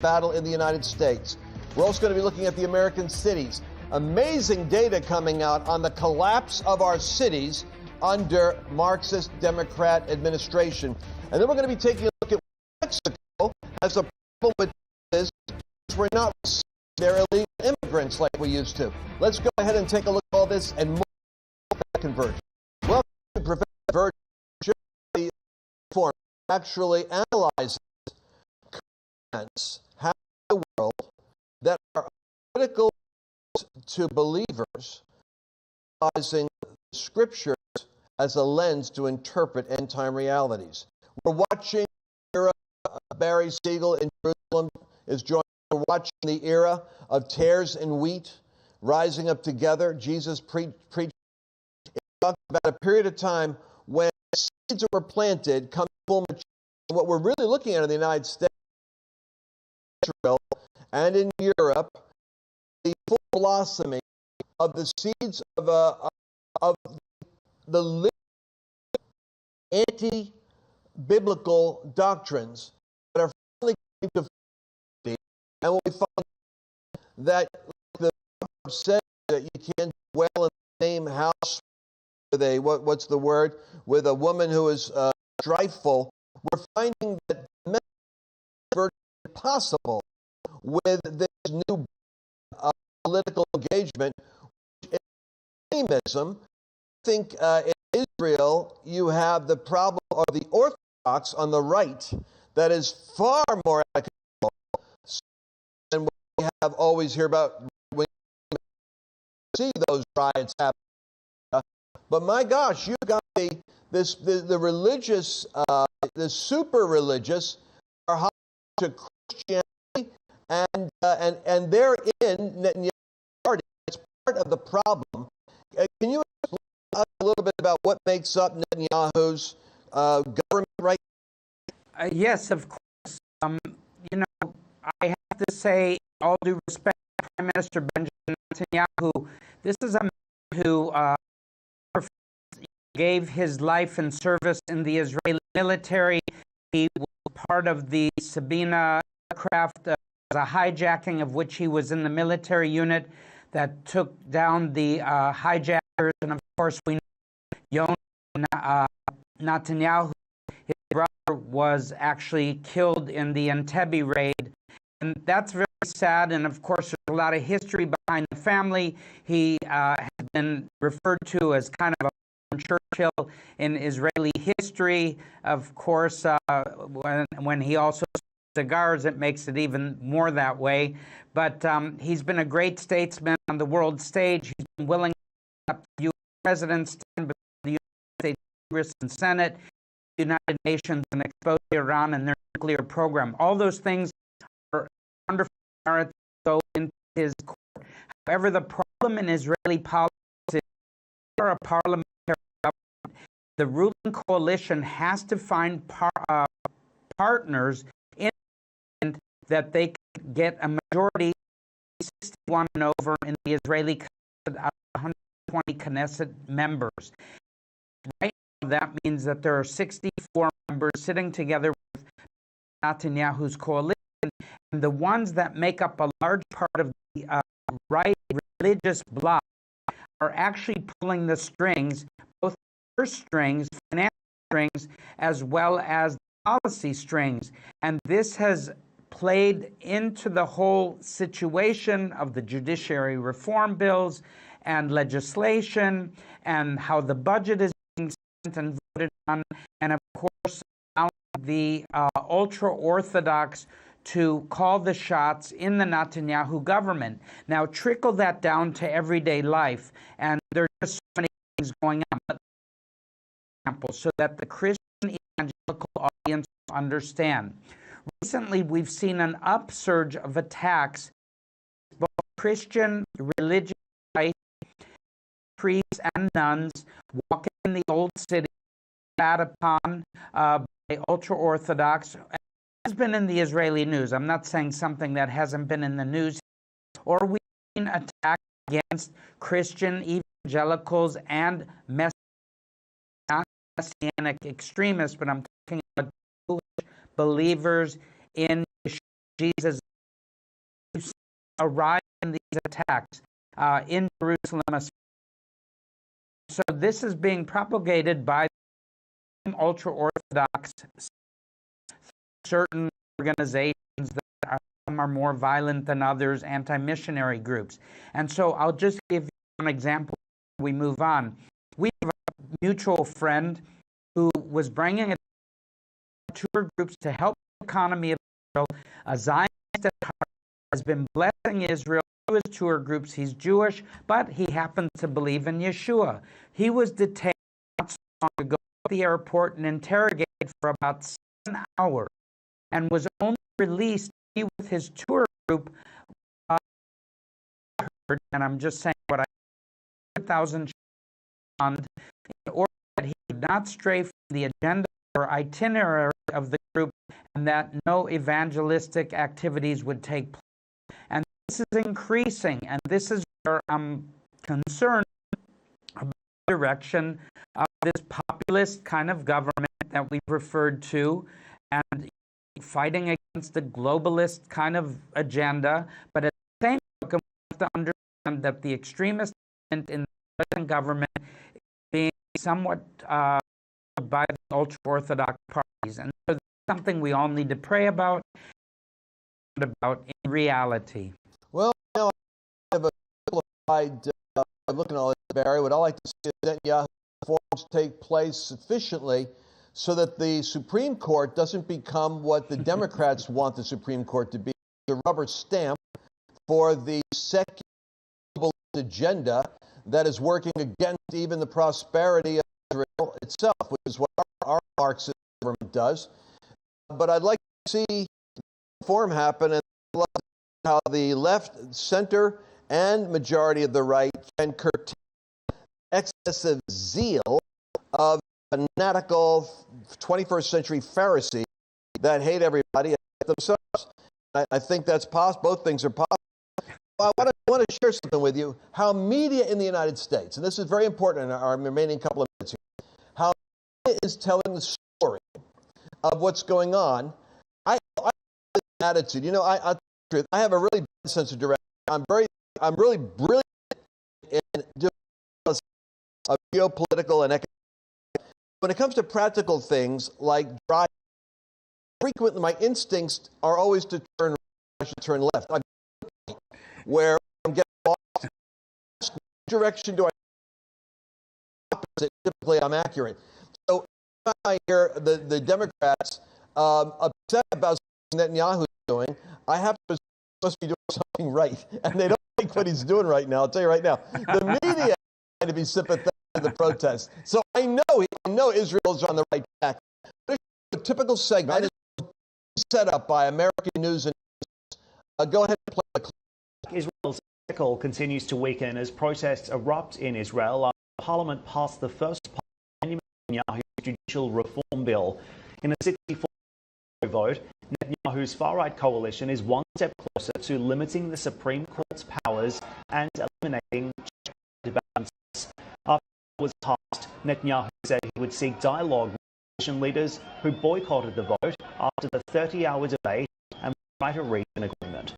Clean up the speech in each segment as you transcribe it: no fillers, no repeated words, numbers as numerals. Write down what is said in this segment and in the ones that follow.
battle in the United States. We're also going to be looking at the American cities. Amazing data coming out on the collapse of our cities under Marxist Democrat administration. And then we're going to be taking a look at Mexico as a problem with this. We're not they're illegal immigrants like we used to. Let's go ahead and take a look at all this and more conversion. Welcome to Prevent Conversion. The form actually analyzes currents happening in the world that are critical to believers, utilizing scriptures as a lens to interpret end-time realities. We're watching the era. Barry Segal in Jerusalem is joining. We're watching the era of tares and wheat rising up together. Jesus preached about a period of time when seeds that were planted come to full maturity. What we're really looking at in the United States, Israel, and in Europe, the full blossoming of the seeds of the anti-biblical doctrines that are finally coming to fruition. And when we find that the proverb says that you can't dwell in the same house with a what's the word, with a woman who is strifeful, we're finding that virtually impossible with this new political engagement, which is extremism. I think in Israel you have the problem of the Orthodox on the right that is far more academical than what we have always hear about when you see those riots happen. But my gosh, you've got the religious, the super religious are hostile to Christianity, and they're in Netanyahu's party. It's part of the problem. Can you explain a little bit about what makes up Netanyahu's government right now? Yes, of course. You know, I have to say, all due respect to Prime Minister Benjamin Netanyahu, this is a man who gave his life in service in the Israeli military. He was part of the Sabina aircraft, a hijacking of which he was in the military unit that took down the hijackers. And of course, we know Netanyahu, his brother, was actually killed in the Entebbe raid. And that's very sad. And of course, there's a lot of history behind the family. He has been referred to as kind of a Churchill in Israeli history. Of course, when he also cigars, it makes it even more that way. But he's been a great statesman on the world stage. He's been willing to up the U.S. president, stand before the United States Congress and Senate, the United Nations, and expose Iran and their nuclear program. All those things are wonderful merits go into his court. However, the problem in Israeli politics is there are parliamentary government. The ruling coalition has to find partners in that they can get a majority, 61 and over, in the Israeli Knesset out of 120 Knesset members. Right now, that means that there are 64 members sitting together with Netanyahu's coalition, and the ones that make up a large part of the right religious bloc are actually pulling the strings, both purse strings, financial strings, as well as policy strings. And this has played into the whole situation of the judiciary reform bills and legislation and how the budget is being spent and voted on, and of course the ultra-Orthodox to call the shots in the Netanyahu government. Now trickle that down to everyday life, and there are just so many things going on. But example, so that the Christian evangelical audience understand. Recently, we've seen an upsurge of attacks, both Christian, religious, priests and nuns walking in the old city, spat upon by ultra-Orthodox. It has been in the Israeli news. I'm not saying something that hasn't been in the news. Or we've seen attacks against Christian evangelicals and Messianic extremists, but I'm talking about Jewish believers in Jesus' arrive in these attacks in Jerusalem. So this is being propagated by ultra-Orthodox, certain organizations that some are more violent than others, anti-missionary groups. And so I'll just give you an example before we move on. We have a mutual friend who was bringing tour groups to help the economy of Israel. A Zionist at heart, has been blessing Israel through his tour groups. He's Jewish, but he happens to believe in Yeshua. He was detained not so long ago at the airport and interrogated for about 7 hours and was only released to be with his tour group. And I'm just saying what I 1,000 in order that he would not stray from the agenda or itinerary of the group, and that no evangelistic activities would take place. And this is increasing, and this is where I'm concerned about the direction of this populist kind of government that we've referred to, and fighting against the globalist kind of agenda. But at the same time, we have to understand that the extremist in the present government is being somewhat by the ultra-Orthodox parties. And so that's something we all need to pray about in reality. Well, you know, I have a simplified look at all this, Barry. What I like to see is Netanyahu reforms take place sufficiently so that the Supreme Court doesn't become what the Democrats want the Supreme Court to be, the rubber stamp for the secular agenda that is working against even the prosperity of Israel itself, which is what our Marxist government does. But I'd like to see reform happen, and how the left, center, and majority of the right can curtail excessive zeal of fanatical 21st century Pharisees that hate everybody and themselves. I think that's possible. Both things are possible. I want to share something with you, how media in the United States, and this is very important in our remaining couple of minutes here, how media is telling the story of what's going on. I have this attitude. You know, I have a really bad sense of direction. I'm really brilliant in doing of geopolitical and economic. When it comes to practical things like driving, frequently my instincts are always to turn right, I should turn left. Where I'm getting lost, which direction do I opposite? Typically, I'm accurate. So if I hear the Democrats upset about something Netanyahu is doing, I have to must be doing something right, and they don't like what he's doing right now. I'll tell you right now, the media is trying to be sympathetic to the protests. So I know Israel's on the right track. There's a typical segment is set up by American News and go ahead and play the clip. Israel's cycle continues to weaken as protests erupt in Israel after Parliament passed the first part of Netanyahu's judicial reform bill. In a 64 vote, Netanyahu's far-right coalition is one step closer to limiting the Supreme Court's powers and eliminating check and balances. After it was passed, Netanyahu said he would seek dialogue with opposition leaders who boycotted the vote after the 30-hour debate and try to reach an agreement.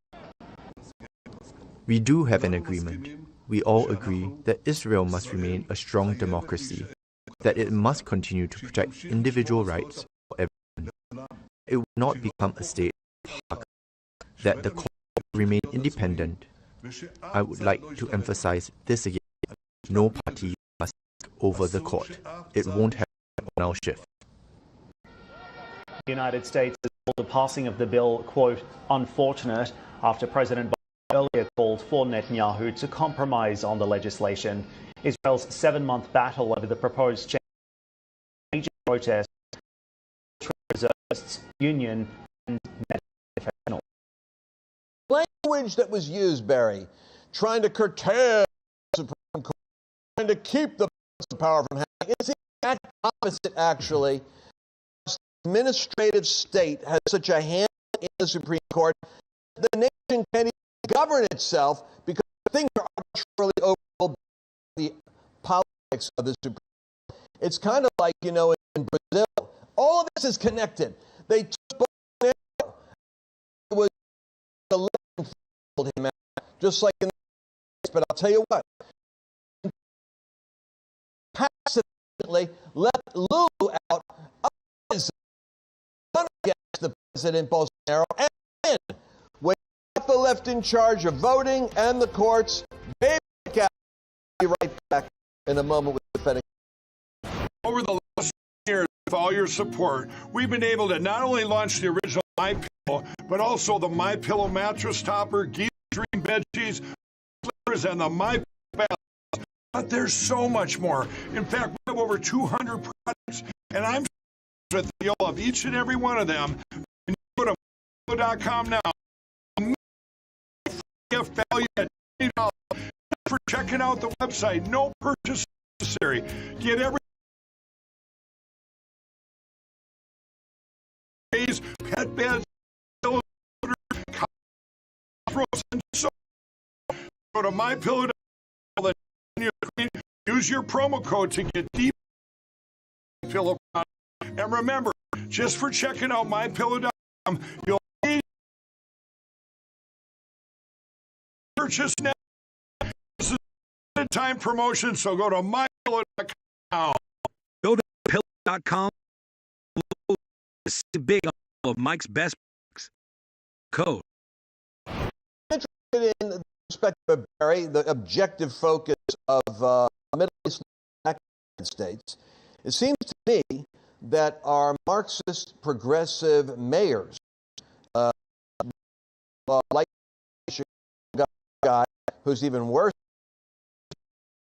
We do have an agreement. We all agree that Israel must remain a strong democracy, that it must continue to protect individual rights for everyone. It will not become a state of that the court will remain independent. I would like to emphasize this again. No party must take over the court. It won't happen on our shift. The United States has called the passing of the bill, quote, unfortunate, after President Biden earlier called for Netanyahu to compromise on the legislation. Israel's 7-month battle over the proposed change, major protests, reservists, union, and medical professionals. Language that was used, Barry, trying to curtail the Supreme Court, trying to keep the power from happening. It's the exact opposite, actually. The administrative state has such a hand in the Supreme Court, the nation can't even govern itself because things are arbitrarily overruled by the politics of the Supreme Court. It's kind of like, you know, in Brazil, all of this is connected. They took Bolsonaro. It was the him just like in the States. But I'll tell you what, passionately let Lou out against the President Bolsonaro and win. When you got the left in charge of voting and the courts, baby, I'll be right back in a moment with defending. Over the last years, with all your support, we've been able to not only launch the original MyPillow, but also the MyPillow mattress topper, Geek Dream bed sheets, and the MyPillow balance. But there's so much more. In fact, we have over 200 products, and I'm with the deal of each and every one of them. And you go to MyPillow.com now. Gift value at $20 for checking out the website. No purchase necessary. Get every pet beds, and so go to MyPillow.com. Use your promo code to get deep pillow. And remember, just for checking out MyPillow.com, you'll need purchase now. This is a time promotion, so go to MyPillow.com. Go to Pillow.com. See big of Mike's best code. Interested in the perspective of Barry, the objective focus of Middle East and United States, it seems to me that our Marxist progressive mayors, like the guy who's even worse,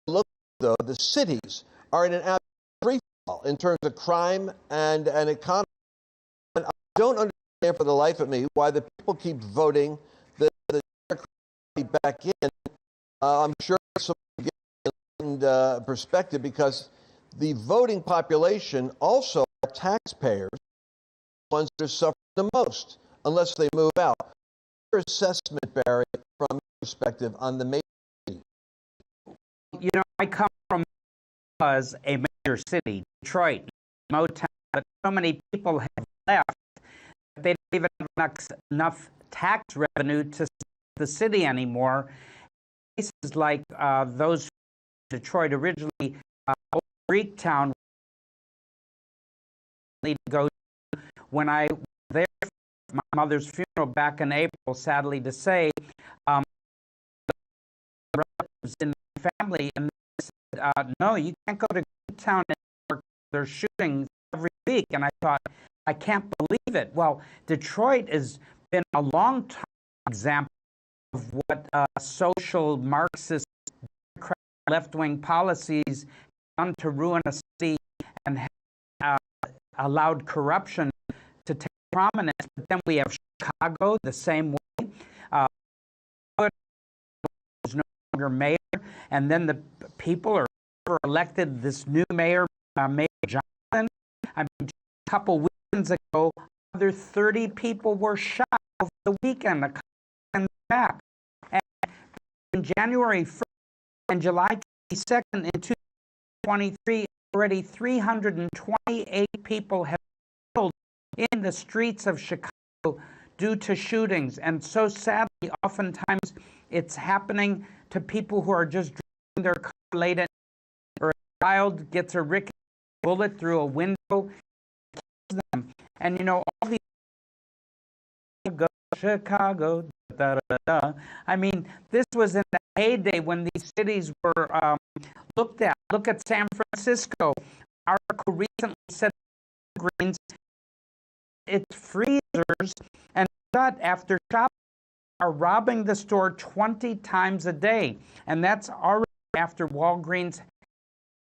look though the cities are in an absolute free fall in terms of crime and an economy. And I don't understand for the life of me why the people keep voting the Democrat back in. I'm sure some perspective, because the voting population also are taxpayers, the ones that are suffering the most, unless they move out. Your assessment, Barry, from your perspective on the major city? You know, I come from a major city, Detroit, Motown, but so many people have left that they don't even have enough tax revenue to support the city anymore. Places like those from Detroit originally, Old Greek Town, need to go to. When I was there for my mother's funeral back in April, sadly to say, relatives in the family, and they said, no, you can't go to Greek Town anymore. They're shooting every week. And I thought, I can't believe it. Well, Detroit has been a long time example of what social Marxist left-wing policies done to ruin a city and have allowed corruption to take prominence. But then we have Chicago the same way. Is no longer mayor, and then the people are elected this new mayor, Mayor Johnson. I mean, just a couple weekends ago, other 30 people were shot over the weekend, a couple back. And in January 1st and July 22nd in 2023, already 328 people have been killed in the streets of Chicago due to shootings. And so sadly, oftentimes it's happening to people who are just driving their car late at night, or a child gets a rickety bullet through a window, kills them. And you know, all these Chicago, da, da, da. I mean, this was in the heyday when these cities were looked at. Look at San Francisco. Our article recently said Greens, its freezers, and shut after shoppers are robbing the store 20 times a day. And that's already after Walgreens shut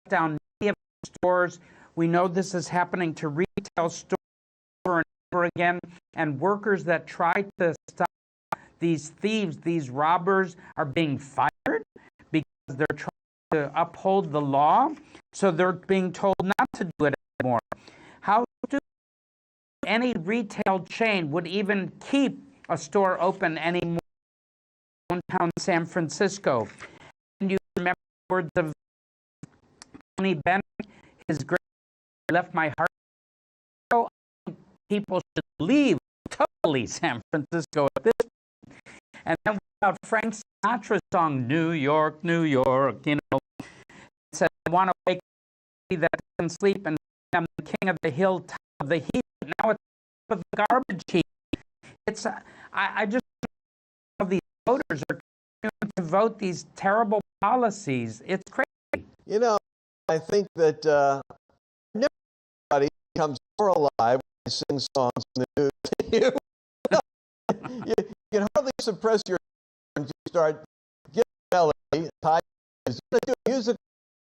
down many of the stores. We know this is happening to retail stores over and over again, and workers that try to stop these thieves, these robbers, are being fired because they're trying to uphold the law, so they're being told not to do it anymore. How stupid any retail chain would even keep a store open anymore in downtown San Francisco. And you remember the words of Tony Bennett, his great left my heart. People should leave totally San Francisco at this point. And then about Frank Sinatra's song, New York, New York, it said, I want to wake up that can sleep, and I'm the king of the hilltop of the heat. But now it's of the garbage heap. It's, I just love these voters are continuing to vote these terrible policies. It's crazy. You know, I think that nobody becomes more alive when they sing songs in the news. You can hardly suppress your when you start getting melody. Ty is going to do a music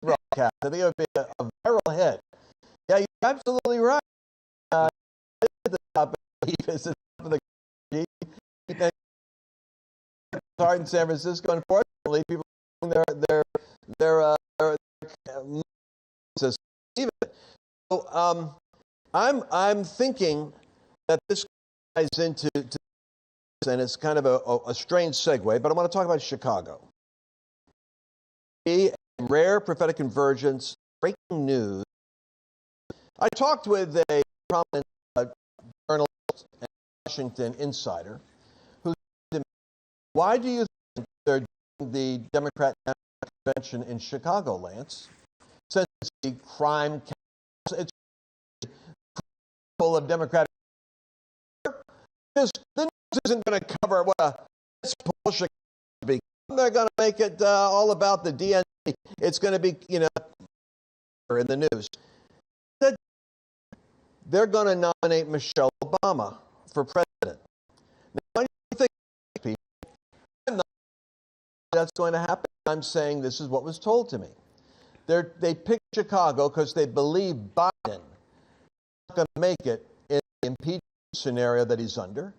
broadcast. I think it would be a viral hit. Yeah, you're absolutely right. The top of the heap is the top of the heap. It's hard in San Francisco. Unfortunately, people their so I'm thinking that this ties into and it's kind of a strange segue, but I want to talk about Chicago. A rare prophetic convergence, breaking news. I talked with a prominent journalist and Washington insider who said to me, why do you think they're doing the Democrat convention in Chicago, Lance? Since it's the crime, it's full of Democratic. The news isn't going to cover what a Chicago be. They're going to make it all about the DNC. It's going to be, in the news. They're going to nominate Michelle Obama for president. Now, why do you think people? I'm not that's going to happen. I'm saying this is what was told to me. They picked Chicago because they believe Biden is not going to make it in the impeachment scenario that he's under,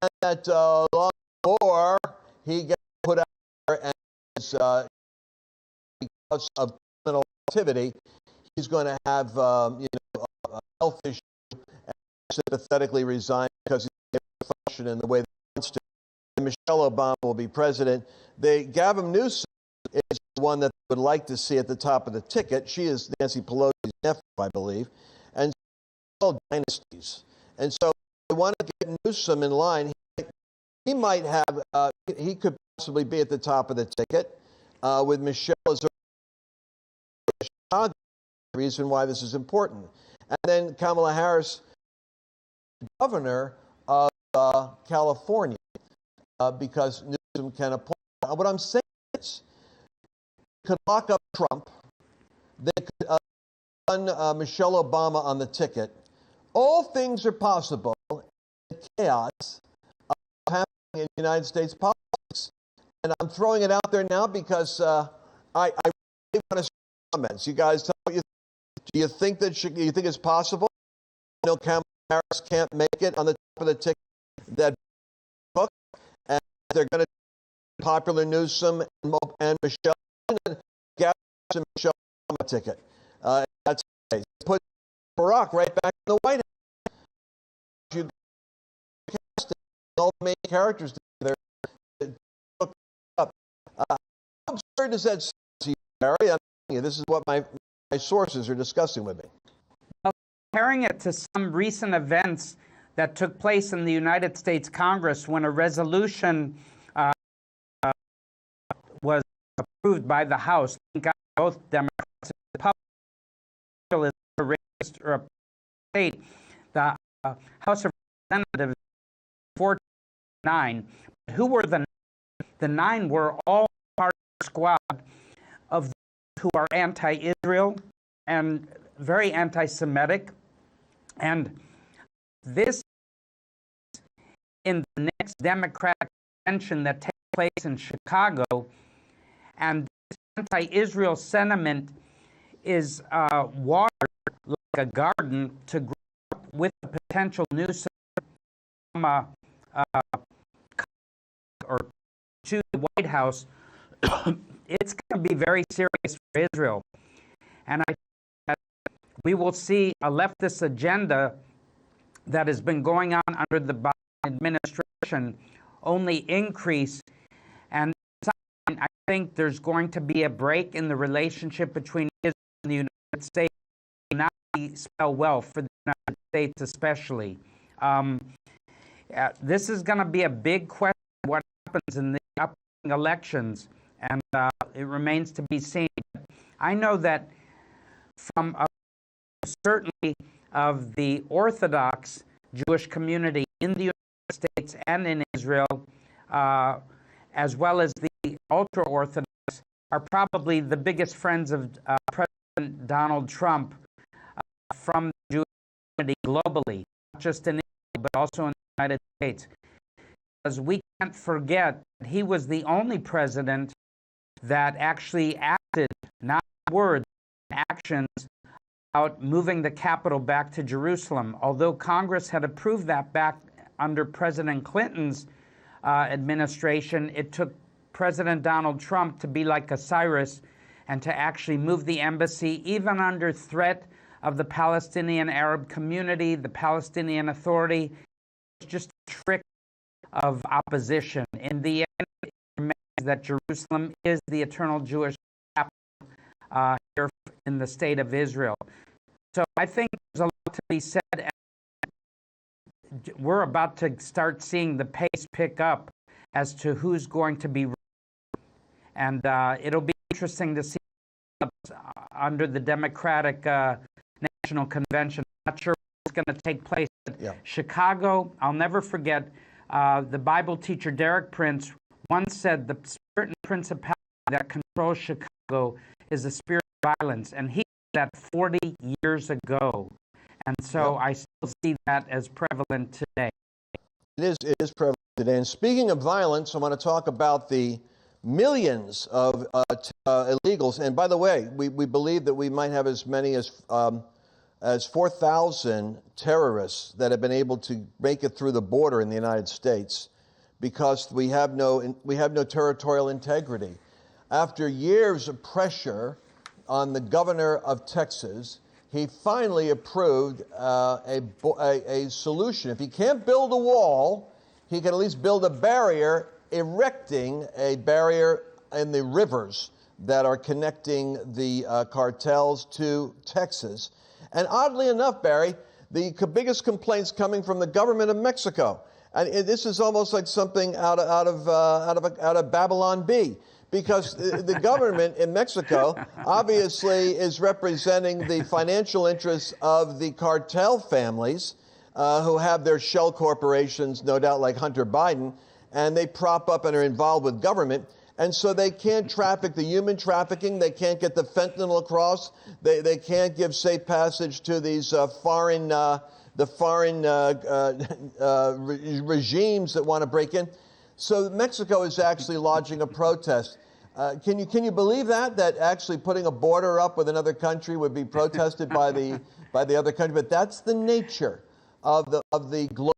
and that long before he gets put out there and is, because of criminal activity, he's going to have a health issue and sympathetically resign because he's able to function in the way that he wants to. And Michelle Obama will be president. Gavin Newsom is the one that they would like to see at the top of the ticket. She is Nancy Pelosi's nephew, I believe, and all dynasties. And so they want to get Newsom in line. He might have. He could possibly be at the top of the ticket with Michelle as a Chicago. Reason why this is important. And then Kamala Harris, governor of California, because Newsom can appoint. What I'm saying is, they could lock up Trump. They could run Michelle Obama on the ticket. All things are possible in the chaos of happening in United States politics. And I'm throwing it out there now because I really want to see comments. You guys tell me what you think. Do you think that you think it's possible? Kamala Harris can't make it on the top of the ticket that book, and they're going to popular Newsom and Michelle and Gavin and Michelle on the ticket. That's put Barack right back in the White House. You cast all the main characters together. How absurd does that seem to you, Barry? This is what my sources are discussing with me. Well, comparing it to some recent events that took place in the United States Congress when a resolution was approved by the House, both Democrats and Republicans, state the House of Representatives 4-9. Who were the 9? Were all part of the squad of those who are anti-Israel and very anti-Semitic. And this, in the next Democratic convention that takes place in Chicago, and this anti-Israel sentiment is watered like a garden to grow up with a potential new or to the White House. It's going to be very serious for Israel. And I think that we will see a leftist agenda that has been going on under the Biden administration only increase. And I think there's going to be a break in the relationship between Israel and the United States. It will not spell well for the United States especially. This is going to be a big question, what happens in the upcoming elections, and it remains to be seen. I know that from certainly of the Orthodox Jewish community in the United States and in Israel, as well as the ultra-Orthodox, are probably the biggest friends of President Donald Trump from the Jewish community globally, not just in Israel, but also in the United States. Because we can't forget that he was the only president that actually acted, not words, actions, about moving the capital back to Jerusalem. Although Congress had approved that back under President Clinton's administration, it took President Donald Trump to be like a Cyrus and to actually move the embassy, even under threat of the Palestinian Arab community, the Palestinian Authority. It's just a trick of opposition. In the end, it remains that Jerusalem is the eternal Jewish capital here in the state of Israel. So I think there's a lot to be said. And we're about to start seeing the pace pick up as to who's going to be, and it'll be interesting to see under the Democratic National Convention. I'm not sure what's going to take place. But Chicago, I'll never forget, the Bible teacher Derek Prince once said the spirit and principality that controls Chicago is the spirit of violence, and he did that 40 years ago. And so I still see that as prevalent today. It is prevalent today. And speaking of violence, I want to talk about the millions of illegals. And by the way, we believe that we might have as many as 4,000 terrorists that have been able to make it through the border in the United States because we have no territorial integrity. After years of pressure on the governor of Texas, he finally approved a solution. If he can't build a wall, he can at least build a barrier, erecting a barrier in the rivers that are connecting the cartels to Texas. And oddly enough, Barry, the biggest complaints coming from the government of Mexico. And this is almost like something out of Babylon Bee. Because the government in Mexico obviously is representing the financial interests of the cartel families who have their shell corporations, no doubt like Hunter Biden, and they prop up and are involved with government. And so they can't traffic the human trafficking. They can't get the fentanyl across. They can't give safe passage to these foreign regimes that want to break in. So Mexico is actually lodging a protest. Can you believe that actually putting a border up with another country would be protested by the other country? But that's the nature of the global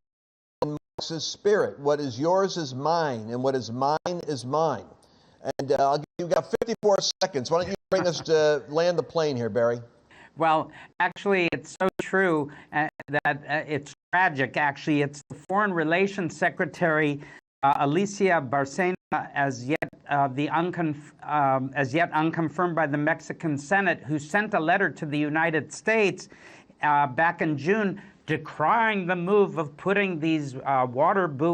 Marxist spirit. What is yours is mine, and what is mine is mine. And you've got 54 seconds. Why don't you bring us to land the plane here, Barry? Well, actually, it's so true that it's tragic. Actually, it's the Foreign Relations Secretary Alicia Bárcena, as yet unconfirmed by the Mexican Senate, who sent a letter to the United States back in June decrying the move of putting these water buoys